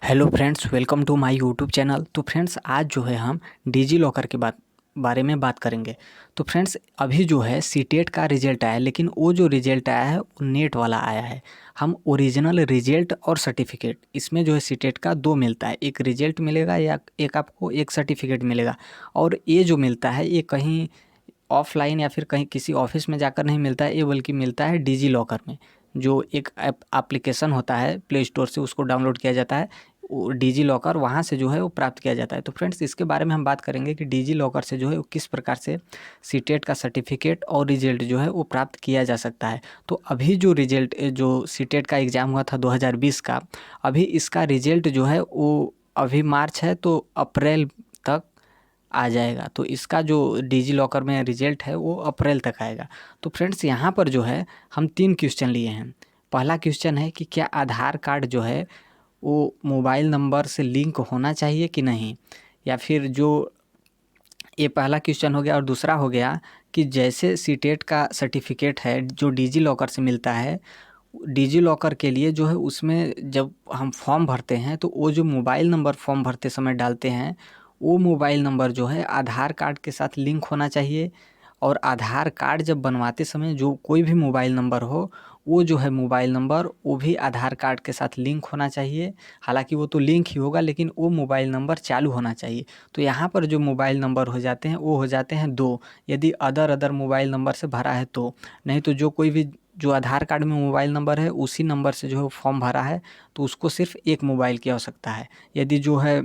Hello friends, welcome to my YouTube channel. तो friends, आज जो है हम डिजी लॉकर के बारे में बात करेंगे। तो फ्रेंड्स, अभी जो है सीटेट का रिजल्ट आया है, लेकिन वो जो रिजल्ट आया है वो नेट वाला आया है। हम ओरिजिनल रिजल्ट और सर्टिफिकेट, इसमें जो है सीटेट का दो मिलता है, एक रिजल्ट मिलेगा या एक आपको एक सर्टिफिकेट मिलेगा। और ये जो मिलता है ये कहीं ऑफलाइन या फिर कहीं किसी ऑफिस में जाकर नहीं मिलता है, ये बल्कि मिलता है डिजी लॉकर में। जो एक एप्लीकेशन होता है प्ले स्टोर से, उसको डाउनलोड किया जाता है, वो डिजी लॉकर, वहाँ से जो है वो प्राप्त किया जाता है। तो फ्रेंड्स, इसके बारे में हम बात करेंगे कि डिजी लॉकर से जो है वो किस प्रकार से सीटेट का सर्टिफिकेट और रिजल्ट जो है वो प्राप्त किया जा सकता है। तो अभी जो रिजल्ट, जो सीटेट का एग्ज़ाम हुआ था 2020 का, अभी इसका रिजल्ट जो है वो अभी मार्च है तो अप्रैल तक आ जाएगा। तो इसका जो डिजी लॉकर में रिजल्ट है वो अप्रैल तक आएगा। तो फ्रेंड्स, यहाँ पर जो है हम 3 क्वेश्चन लिए हैं। पहला क्वेश्चन है कि क्या आधार कार्ड जो है वो मोबाइल नंबर से लिंक होना चाहिए कि नहीं, या फिर जो, ये पहला क्वेश्चन हो गया। और दूसरा हो गया कि जैसे सीटेट का सर्टिफिकेट है जो डिजी लॉकर से मिलता है, डिजी लॉकर के लिए जो है उसमें जब हम फॉर्म भरते हैं तो वो जो मोबाइल नंबर फॉर्म भरते समय डालते हैं, वो मोबाइल नंबर जो है आधार कार्ड के साथ लिंक होना चाहिए। और आधार कार्ड जब बनवाते समय जो कोई भी मोबाइल नंबर हो, वो जो है मोबाइल नंबर वो भी आधार कार्ड के साथ लिंक होना चाहिए। हालांकि वो तो लिंक ही होगा, लेकिन वो मोबाइल नंबर चालू होना चाहिए। तो यहाँ पर जो मोबाइल नंबर हो जाते हैं वो हो जाते हैं दो, यदि अदर मोबाइल नंबर से भरा है तो। नहीं तो जो कोई भी जो आधार कार्ड में मोबाइल नंबर है उसी नंबर से जो है फॉर्म भरा है, तो उसको सिर्फ एक मोबाइल की आवश्यकता है। यदि जो है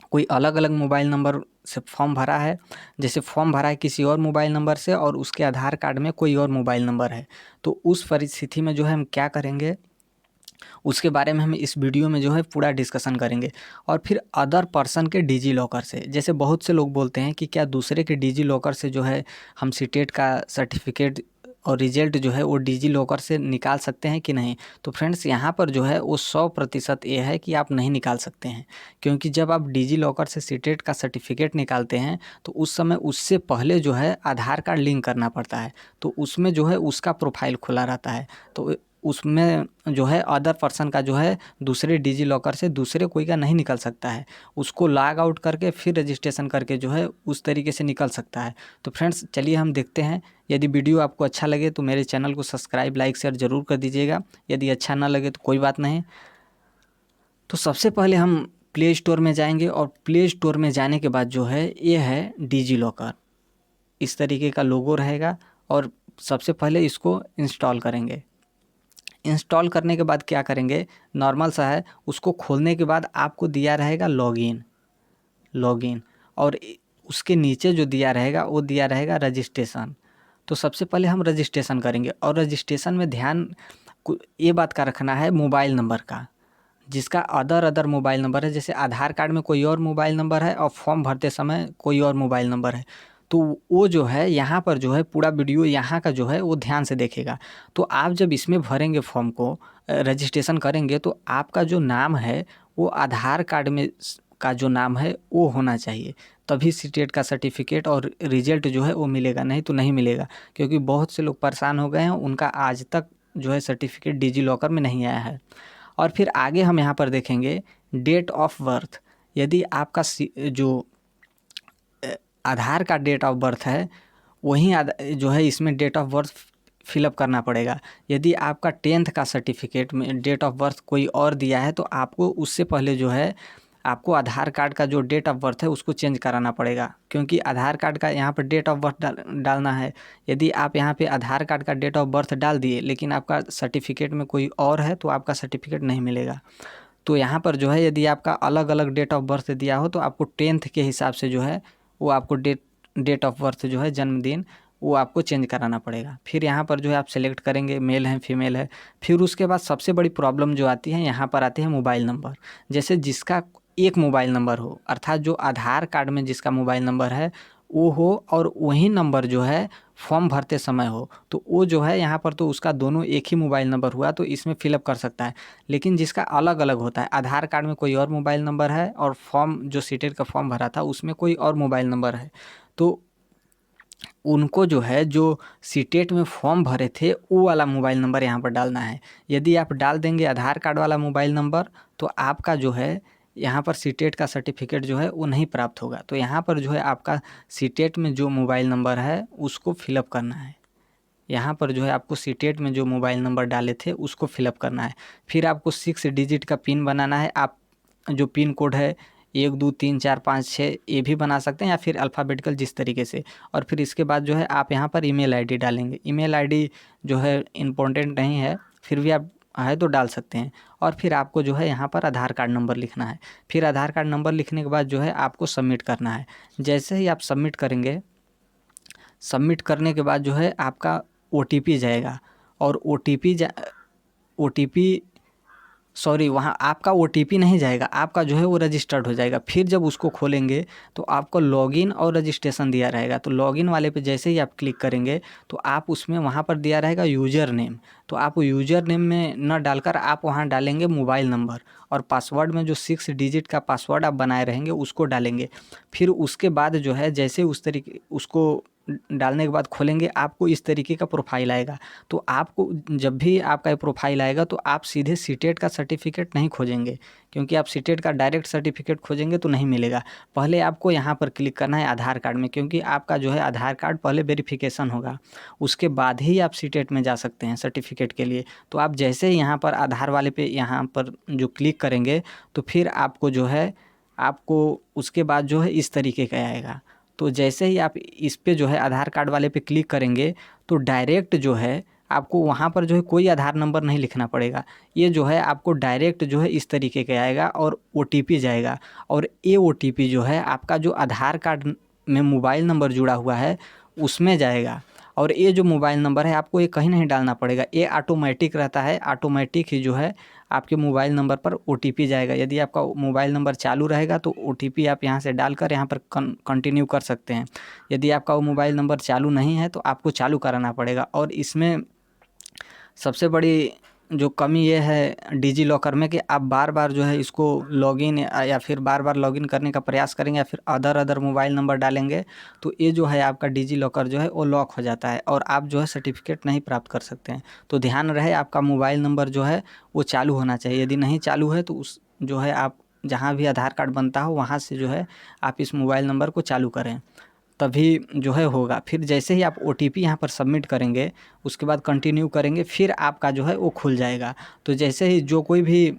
कोई अलग अलग मोबाइल नंबर से फॉर्म भरा है, जैसे फॉर्म भरा है किसी और मोबाइल नंबर से और उसके आधार कार्ड में कोई और मोबाइल नंबर है, तो उस परिस्थिति में जो है हम क्या करेंगे, उसके बारे में हम इस वीडियो में जो है पूरा डिस्कशन करेंगे। और फिर अदर पर्सन के डिजी लॉकर से, जैसे बहुत से लोग बोलते हैं कि क्या दूसरे के डिजी लॉकर से जो है हम सीटेट का सर्टिफिकेट और रिजल्ट जो है वो डिजी लॉकर से निकाल सकते हैं कि नहीं। तो फ्रेंड्स, यहाँ पर जो है वो 100% ये है कि आप नहीं निकाल सकते हैं। क्योंकि जब आप डिजी लॉकर से सीटेट का सर्टिफिकेट निकालते हैं तो उस समय उससे पहले जो है आधार कार्ड लिंक करना पड़ता है, तो उसमें जो है उसका प्रोफाइल खुला रहता है। तो उसमें जो है अदर पर्सन का जो है दूसरे डिजी लॉकर से दूसरे कोई का नहीं निकल सकता है। उसको लॉग आउट करके फिर रजिस्ट्रेशन करके जो है उस तरीके से निकल सकता है। तो फ्रेंड्स, चलिए हम देखते हैं। यदि वीडियो आपको अच्छा लगे तो मेरे चैनल को सब्सक्राइब, लाइक, शेयर ज़रूर कर दीजिएगा। यदि अच्छा ना लगे तो कोई बात नहीं। तो सबसे पहले हम प्ले स्टोर में जाएंगे, और प्ले स्टोर में जाने के बाद जो है ये है डिजी लॉकर, इस तरीके का लोगो रहेगा। और सबसे पहले इसको इंस्टॉल करेंगे। इंस्टॉल करने के बाद क्या करेंगे, नॉर्मल सा है, उसको खोलने के बाद आपको दिया रहेगा लॉगिन। लॉगिन और उसके नीचे जो दिया रहेगा वो दिया रहेगा रजिस्ट्रेशन। तो सबसे पहले हम रजिस्ट्रेशन करेंगे, और रजिस्ट्रेशन में ध्यान ये बात का रखना है मोबाइल नंबर का, जिसका अदर मोबाइल नंबर है। जैसे आधार कार्ड में कोई और मोबाइल नंबर है और फॉर्म भरते समय कोई और मोबाइल नंबर है, तो वो जो है यहाँ पर जो है पूरा वीडियो यहाँ का जो है वो ध्यान से देखेगा। तो आप जब इसमें भरेंगे फॉर्म को, रजिस्ट्रेशन करेंगे, तो आपका जो नाम है वो आधार कार्ड में का जो नाम है वो होना चाहिए, तभी सीटेट का सर्टिफिकेट और रिजल्ट जो है वो मिलेगा, नहीं तो नहीं मिलेगा। क्योंकि बहुत से लोग परेशान हो गए हैं, उनका आज तक जो है सर्टिफिकेट डिजी लॉकर में नहीं आया है। और फिर आगे हम यहाँ पर देखेंगे डेट ऑफ बर्थ। यदि आपका जो आधार का डेट ऑफ बर्थ है, वहीं जो है इसमें डेट ऑफ बर्थ फिलअप करना पड़ेगा। यदि आपका 10th का सर्टिफिकेट में डेट ऑफ बर्थ कोई और दिया है, तो आपको उससे पहले जो है आपको आधार कार्ड का जो डेट ऑफ बर्थ है उसको चेंज कराना पड़ेगा। क्योंकि आधार कार्ड का यहाँ पर डेट ऑफ बर्थ डालना है। यदि आप यहाँ पे आधार कार्ड का डेट ऑफ बर्थ डाल दिए लेकिन आपका सर्टिफिकेट में कोई और है, तो आपका सर्टिफिकेट नहीं मिलेगा। तो यहाँ पर जो है यदि आपका अलग अलग डेट ऑफ बर्थ दिया हो, तो आपको 10th के हिसाब से जो है वो आपको डेट ऑफ बर्थ जो है जन्मदिन, वो आपको चेंज कराना पड़ेगा। फिर यहाँ पर जो है आप सेलेक्ट करेंगे मेल है फीमेल है। फिर उसके बाद सबसे बड़ी प्रॉब्लम जो आती है, यहाँ पर आती है मोबाइल नंबर। जैसे जिसका एक मोबाइल नंबर हो, अर्थात जो आधार कार्ड में जिसका मोबाइल नंबर है वो हो, और वही नंबर जो है फॉर्म भरते समय हो, तो वो जो है यहाँ पर तो उसका दोनों एक ही मोबाइल नंबर हुआ, तो इसमें फिलअप कर सकता है। लेकिन जिसका अलग अलग होता है, आधार कार्ड में कोई और मोबाइल नंबर है और फॉर्म जो सीटेट का फॉर्म भरा था उसमें कोई और मोबाइल नंबर है, तो उनको जो है जो सीटेट में फॉर्म भरे थे वो वाला मोबाइल नंबर यहाँ पर डालना है। यदि आप डाल देंगे आधार कार्ड वाला मोबाइल नंबर तो आपका जो है यहाँ पर सीटेट का सर्टिफिकेट जो है वो नहीं प्राप्त होगा। तो यहाँ पर जो है आपका सीटेट में जो मोबाइल नंबर है उसको फिलअप करना है। यहाँ पर जो है आपको सीटेट में जो मोबाइल नंबर डाले थे उसको फिलअप करना है। फिर आपको 6 डिजिट का पिन बनाना है। आप जो पिन कोड है 1 2 3 4 5 6 ये भी बना सकते हैं या फिर अल्फ़ाबेटिकल जिस तरीके से। और फिर इसके बाद जो है आप यहाँ पर ईमेल आईडी डालेंगे। ईमेल आईडी जो है इम्पोर्टेंट नहीं है, फिर भी आप है तो डाल सकते हैं। और फिर आपको जो है यहाँ पर आधार कार्ड नंबर लिखना है। फिर आधार कार्ड नंबर लिखने के बाद जो है आपको सबमिट करना है। जैसे ही आप सबमिट करेंगे, सबमिट करने के बाद जो है आपका OTP जाएगा और OTP सॉरी वहाँ आपका OTP नहीं जाएगा, आपका जो है वो रजिस्टर्ड हो जाएगा। फिर जब उसको खोलेंगे तो आपको लॉगिन और रजिस्ट्रेशन दिया रहेगा। तो लॉगिन वाले पे जैसे ही आप क्लिक करेंगे तो आप उसमें वहाँ पर दिया रहेगा यूज़र नेम। तो आप यूज़र नेम में न डालकर आप वहाँ डालेंगे मोबाइल नंबर और पासवर्ड में जो 6 डिजिट का पासवर्ड आप बनाए रहेंगे उसको डालेंगे। फिर उसके बाद जो है जैसे उस तरीके उसको डालने के बाद खोलेंगे आपको इस तरीके का प्रोफाइल आएगा। तो आपको जब भी आपका ये प्रोफाइल आएगा तो आप सीधे सीटेट का सर्टिफिकेट नहीं खोजेंगे, क्योंकि आप सीटेट का डायरेक्ट सर्टिफिकेट खोजेंगे तो नहीं मिलेगा। पहले आपको यहाँ पर क्लिक करना है आधार कार्ड में, क्योंकि आपका जो है आधार कार्ड पहले वेरिफिकेशन होगा, उसके बाद ही आप सीटेट में जा सकते हैं सर्टिफिकेट के लिए। तो आप जैसे ही यहाँ पर आधार वाले पे यहाँ पर जो क्लिक करेंगे तो फिर आपको जो है आपको उसके बाद जो है इस तरीके का आएगा। तो जैसे ही आप इस पे जो है आधार कार्ड वाले पे क्लिक करेंगे तो डायरेक्ट जो है आपको वहाँ पर जो है कोई आधार नंबर नहीं लिखना पड़ेगा। ये जो है आपको डायरेक्ट जो है इस तरीके का आएगा और OTP जाएगा। और ये OTP जो है आपका जो आधार कार्ड में मोबाइल नंबर जुड़ा हुआ है उसमें जाएगा। और ये जो मोबाइल नंबर है आपको ये कहीं नहीं डालना पड़ेगा, ये ऑटोमेटिक रहता है। ऑटोमेटिक ही जो है आपके मोबाइल नंबर पर OTP जाएगा। यदि आपका मोबाइल नंबर चालू रहेगा तो OTP आप यहाँ से डालकर यहाँ पर कंटिन्यू कर सकते हैं। यदि आपका वो मोबाइल नंबर चालू नहीं है तो आपको चालू कराना पड़ेगा। और इसमें सबसे बड़ी जो कमी ये है डिजी लॉकर में कि आप बार बार जो है इसको लॉगिन या फिर बार बार लॉगिन करने का प्रयास करेंगे या फिर अदर मोबाइल नंबर डालेंगे तो ये जो है आपका डिजी लॉकर जो है वो लॉक हो जाता है और आप जो है सर्टिफिकेट नहीं प्राप्त कर सकते हैं। तो ध्यान रहे आपका मोबाइल नंबर जो है वो चालू होना चाहिए। यदि नहीं चालू है तो उस जो है आप जहाँ भी आधार कार्ड बनता हो वहाँ से जो है आप इस मोबाइल नंबर को चालू करें, तभी जो है होगा। फिर जैसे ही आप OTP यहाँ पर सबमिट करेंगे उसके बाद कंटिन्यू करेंगे फिर आपका जो है वो खुल जाएगा। तो जैसे ही जो कोई भी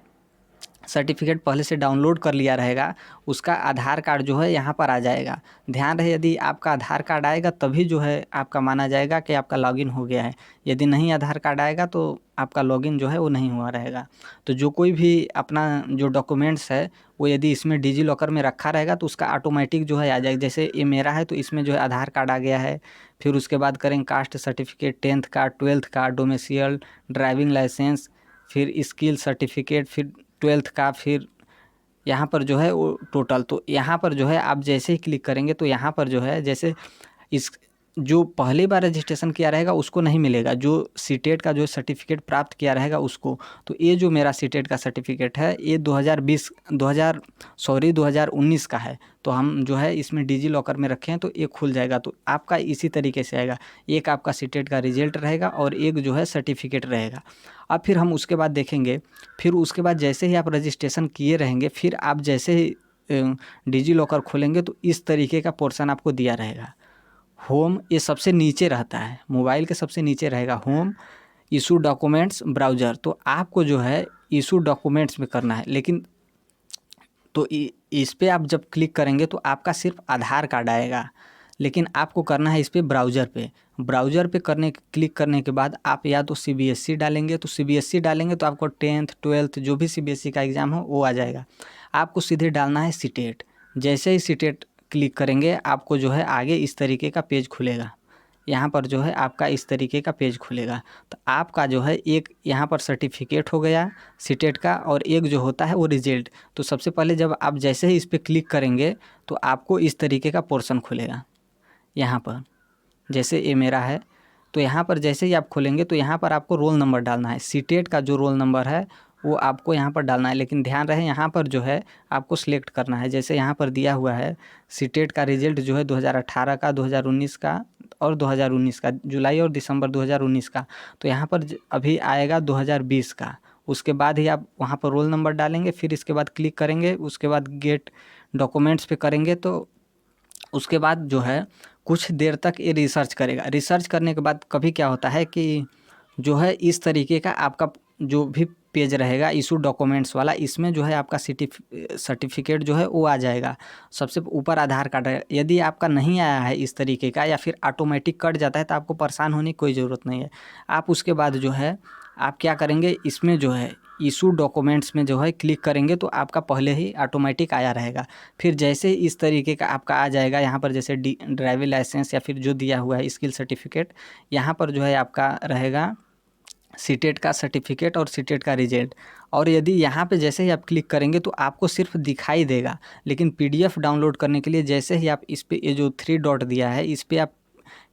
सर्टिफिकेट पहले से डाउनलोड कर लिया रहेगा उसका आधार कार्ड जो है यहाँ पर आ जाएगा। ध्यान रहे यदि आपका आधार कार्ड आएगा तभी जो है आपका माना जाएगा कि आपका लॉगिन हो गया है। यदि नहीं आधार कार्ड आएगा तो आपका लॉगिन जो है वो नहीं हुआ रहेगा। तो जो कोई भी अपना जो डॉक्यूमेंट्स है वो यदि इसमें डिजी लॉकर में रखा रहेगा तो उसका ऑटोमेटिक जो है आ जाएगा। जैसे ये मेरा है तो इसमें जो है आधार कार्ड आ गया है। फिर उसके बाद करेंगे कास्ट सर्टिफिकेट, 10th का, 12th का, डोमिसाइल, ड्राइविंग लाइसेंस, फिर स्किल सर्टिफिकेट, फिर 12th का, फिर यहाँ पर जो है वो टोटल। तो यहाँ पर जो है आप जैसे ही क्लिक करेंगे तो यहाँ पर जो है जैसे इस जो पहली बार रजिस्ट्रेशन किया रहेगा उसको नहीं मिलेगा, जो सीटेट का जो सर्टिफिकेट प्राप्त किया रहेगा उसको। तो ये जो मेरा सीटेट का सर्टिफिकेट है ये 2019 का है। तो हम जो है इसमें डिजी लॉकर में रखे हैं तो ये खुल जाएगा। तो आपका इसी तरीके से आएगा, एक आपका सीटेट का रिजल्ट रहेगा और एक जो है सर्टिफिकेट रहेगा। अब फिर हम उसके बाद देखेंगे, फिर उसके बाद जैसे ही आप रजिस्ट्रेशन किए रहेंगे फिर आप जैसे ही डिजी लॉकर खोलेंगे तो इस तरीके का पोर्शन आपको दिया रहेगा। होम ये सबसे नीचे रहता है, मोबाइल के सबसे नीचे रहेगा होम, इशू डॉक्यूमेंट्स, ब्राउज़र। तो आपको जो है इशू डॉक्यूमेंट्स में करना है। लेकिन तो इस पे आप जब क्लिक करेंगे तो आपका सिर्फ आधार कार्ड आएगा, लेकिन आपको करना है इस पे ब्राउज़र पे। ब्राउज़र पे क्लिक करने के बाद आप या तो CBSE डालेंगे, तो CBSE डालेंगे तो आपको 10th 12th जो भी CBSE का एग्ज़ाम हो वो आ जाएगा। आपको सीधे डालना है सीटेट। जैसे ही सीटेट क्लिक करेंगे आपको जो है आगे इस तरीके का पेज खुलेगा। यहाँ पर जो है आपका इस तरीके का पेज खुलेगा। तो आपका जो है एक यहाँ पर सर्टिफिकेट हो गया सीटेट का और एक जो होता है वो रिजल्ट। तो सबसे पहले जब आप जैसे ही इस पर क्लिक करेंगे तो आपको इस तरीके का पोर्शन खुलेगा। यहाँ पर जैसे ये मेरा है तो यहाँ पर जैसे ही आप खोलेंगे तो यहाँ पर आपको रोल नंबर डालना है। सीटेट का जो रोल नंबर है वो आपको यहाँ पर डालना है। लेकिन ध्यान रहे यहाँ पर जो है आपको सिलेक्ट करना है। जैसे यहाँ पर दिया हुआ है सीटेट का रिजल्ट जो है 2018 का, 2019 का और 2019 का, जुलाई और दिसंबर 2019 का। तो यहाँ पर अभी आएगा 2020 का। उसके बाद ही आप वहाँ पर रोल नंबर डालेंगे, फिर इसके बाद क्लिक करेंगे, उसके बाद गेट डॉक्यूमेंट्स पे करेंगे। तो उसके बाद जो है कुछ देर तक ये रिसर्च करेगा। रिसर्च करने के बाद कभी क्या होता है कि जो है इस तरीके का आपका जो भी पेज रहेगा इशू डॉक्यूमेंट्स वाला, इसमें जो है आपका सर्टिफिकेट जो है वो आ जाएगा। सबसे ऊपर आधार कार्ड है। यदि आपका नहीं आया है इस तरीके का या फिर ऑटोमेटिक कट जाता है तो आपको परेशान होने की कोई ज़रूरत नहीं है। आप उसके बाद जो है आप क्या करेंगे, इसमें जो है इशू डॉक्यूमेंट्स में जो है क्लिक करेंगे तो आपका पहले ही ऑटोमेटिक आया रहेगा। फिर जैसे इस तरीके का आपका आ जाएगा यहाँ पर, जैसे ड्राइविंग लाइसेंस या फिर जो दिया हुआ है स्किल सर्टिफिकेट, यहाँ पर जो है आपका रहेगा सीटेट का सर्टिफिकेट और सीटेट का रिजल्ट। और यदि यहाँ पे जैसे ही आप क्लिक करेंगे तो आपको सिर्फ दिखाई देगा, लेकिन पीडीएफ डाउनलोड करने के लिए जैसे ही आप इस पे ये जो 3 डॉट दिया है इस पे आप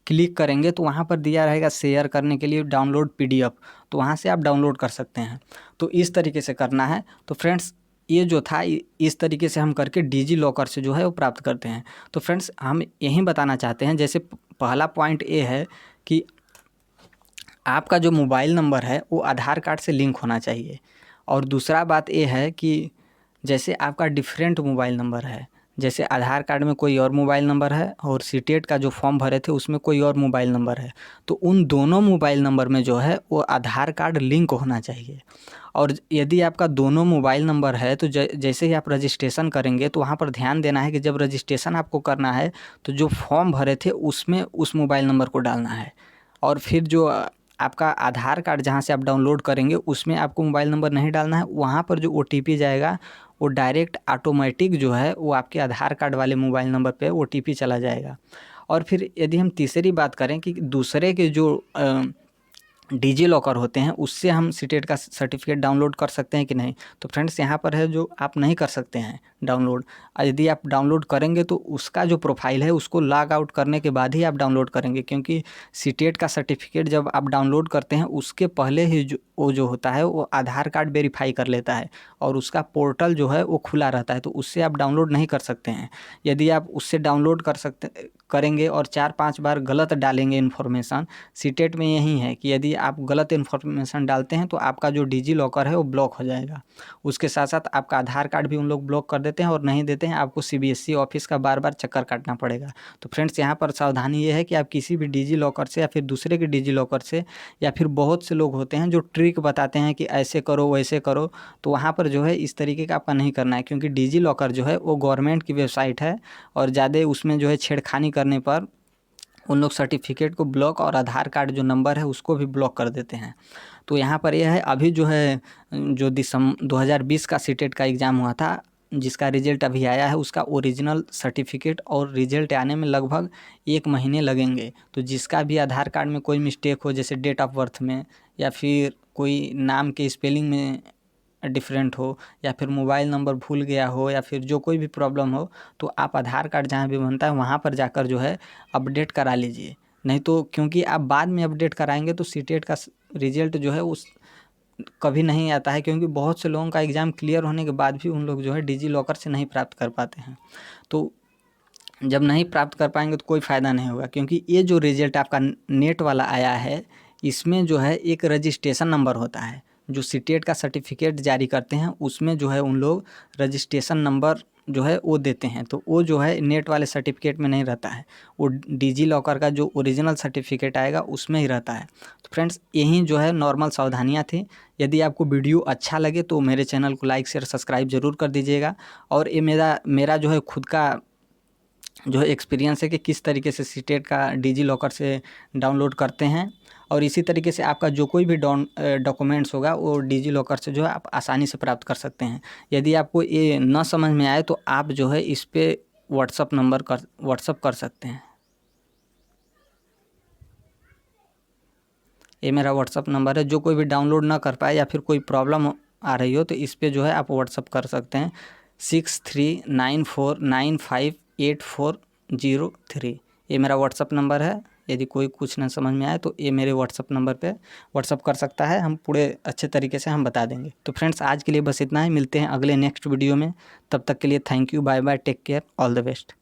क्लिक करेंगे तो वहाँ पर दिया रहेगा शेयर करने के लिए डाउनलोड पीडीएफ, तो वहाँ से आप डाउनलोड कर सकते हैं। तो इस तरीके से करना है। तो फ्रेंड्स ये जो था इस तरीके से हम करके डिजी लॉकर से जो है वो प्राप्त करते हैं। तो फ्रेंड्स हम यही बताना चाहते हैं, जैसे पहला पॉइंट ये है कि आपका जो मोबाइल नंबर है वो आधार कार्ड से लिंक होना चाहिए। और दूसरा बात ये है कि जैसे आपका डिफरेंट मोबाइल नंबर है, जैसे आधार कार्ड में कोई और मोबाइल नंबर है और सीटेट का जो फॉर्म भरे थे उसमें कोई और मोबाइल नंबर है, तो उन दोनों मोबाइल नंबर में जो है वो आधार कार्ड लिंक होना चाहिए। और यदि आपका दोनों मोबाइल नंबर है तो जैसे ही आप रजिस्ट्रेशन करेंगे तो वहाँ पर ध्यान देना है कि जब रजिस्ट्रेशन आपको करना है तो जो फॉर्म भरे थे उसमें उस मोबाइल नंबर को डालना है। और फिर जो आपका आधार कार्ड जहाँ से आप डाउनलोड करेंगे उसमें आपको मोबाइल नंबर नहीं डालना है, वहाँ पर जो ओटीपी जाएगा वो डायरेक्ट ऑटोमेटिक जो है वो आपके आधार कार्ड वाले मोबाइल नंबर पे ओटीपी चला जाएगा। और फिर यदि हम तीसरी बात करें कि दूसरे के जो डिजी लॉकर होते हैं उससे हम सीटेट का सर्टिफिकेट डाउनलोड कर सकते हैं कि नहीं, तो फ्रेंड्स यहाँ पर है जो आप नहीं कर सकते हैं डाउनलोड। यदि आप डाउनलोड करेंगे तो उसका जो प्रोफाइल है उसको लॉग आउट करने के बाद ही आप डाउनलोड करेंगे, क्योंकि सीटेट का सर्टिफिकेट जब आप डाउनलोड करते हैं उसके पहले ही जो होता है वो आधार कार्ड वेरीफाई कर लेता है और उसका पोर्टल जो है वो खुला रहता है, तो उससे आप डाउनलोड नहीं कर सकते हैं। यदि आप उससे डाउनलोड करेंगे और 4-5 बार गलत डालेंगे इन्फॉर्मेशन, सीटेट में यही है कि यदि आप गलत इन्फॉर्मेशन डालते हैं तो आपका जो डिजी लॉकर है वो ब्लॉक हो जाएगा। उसके साथ साथ आपका आधार कार्ड भी उन लोग ब्लॉक कर देते हैं और नहीं देते हैं, आपको सीबीएसई ऑफिस का बार बार चक्कर काटना पड़ेगा। तो फ्रेंड्स यहाँ पर सावधानी ये है कि आप किसी भी डिजी लॉकर से या फिर दूसरे के डिजी लॉकर से, या फिर बहुत से लोग होते हैं जो ट्रिक बताते हैं कि ऐसे करो वैसे करो, तो वहाँ पर जो है इस तरीके का आपका नहीं करना है, क्योंकि डिजी लॉकर जो है वो गवर्नमेंट की वेबसाइट है और ज़्यादा उसमें जो है छेड़खानी करने पर उन लोग सर्टिफिकेट को ब्लॉक और आधार कार्ड जो नंबर है उसको भी ब्लॉक कर देते हैं। तो यहाँ पर यह है, अभी जो है जो 2020 का सीटेट का एग्ज़ाम हुआ था जिसका रिजल्ट अभी आया है उसका ओरिजिनल सर्टिफिकेट और रिजल्ट आने में लगभग 1 महीने लगेंगे। तो जिसका भी आधार कार्ड में कोई मिस्टेक हो, जैसे डेट ऑफ बर्थ में या फिर कोई नाम के स्पेलिंग में डिफरेंट हो या फिर मोबाइल नंबर भूल गया हो या फिर जो कोई भी प्रॉब्लम हो, तो आप आधार कार्ड जहाँ भी बनता है वहाँ पर जाकर जो है अपडेट करा लीजिए। नहीं तो क्योंकि आप बाद में अपडेट कराएंगे तो सीटेट का रिजल्ट जो है उस कभी नहीं आता है, क्योंकि बहुत से लोगों का एग्ज़ाम क्लियर होने के बाद भी उन लोग जो है डिजी लॉकर से नहीं प्राप्त कर पाते हैं। तो जब नहीं प्राप्त कर पाएंगे तो कोई फ़ायदा नहीं होगा, क्योंकि ये जो रिजल्ट आपका नेट वाला आया है इसमें जो है एक रजिस्ट्रेशन नंबर होता है। जो सीटेट का सर्टिफिकेट जारी करते हैं उसमें जो है उन लोग रजिस्ट्रेशन नंबर जो है वो देते हैं, तो वो जो है नेट वाले सर्टिफिकेट में नहीं रहता है, वो डिजी लॉकर का जो ओरिजिनल सर्टिफिकेट आएगा उसमें ही रहता है। तो फ्रेंड्स यही जो है नॉर्मल सावधानियाँ थी। यदि आपको वीडियो अच्छा लगे तो मेरे चैनल को लाइक शेयर सब्सक्राइब ज़रूर कर दीजिएगा। और ये मेरा जो है खुद का जो है एक्सपीरियंस है कि किस तरीके से सीटेट का डिजी लॉकर से डाउनलोड करते हैं, और इसी तरीके से आपका जो कोई भी डॉक्यूमेंट्स होगा वो डिजी लॉकर से जो है आप आसानी से प्राप्त कर सकते हैं। यदि आपको ये न समझ में आए तो आप जो है इस पे व्हाट्सअप कर सकते हैं। ये मेरा व्हाट्सअप नंबर है। जो कोई भी डाउनलोड ना कर पाए या फिर कोई प्रॉब्लम आ रही हो तो इस पे जो है आप व्हाट्सअप कर सकते हैं 6394958403। ये मेरा व्हाट्सअप नंबर है, यदि कोई कुछ ना समझ में आए तो ये मेरे व्हाट्सअप नंबर पे व्हाट्सअप कर सकता है, हम पूरे अच्छे तरीके से हम बता देंगे। तो फ्रेंड्स आज के लिए बस इतना ही, मिलते हैं अगले नेक्स्ट वीडियो में। तब तक के लिए thank you, bye bye, take care, all the best.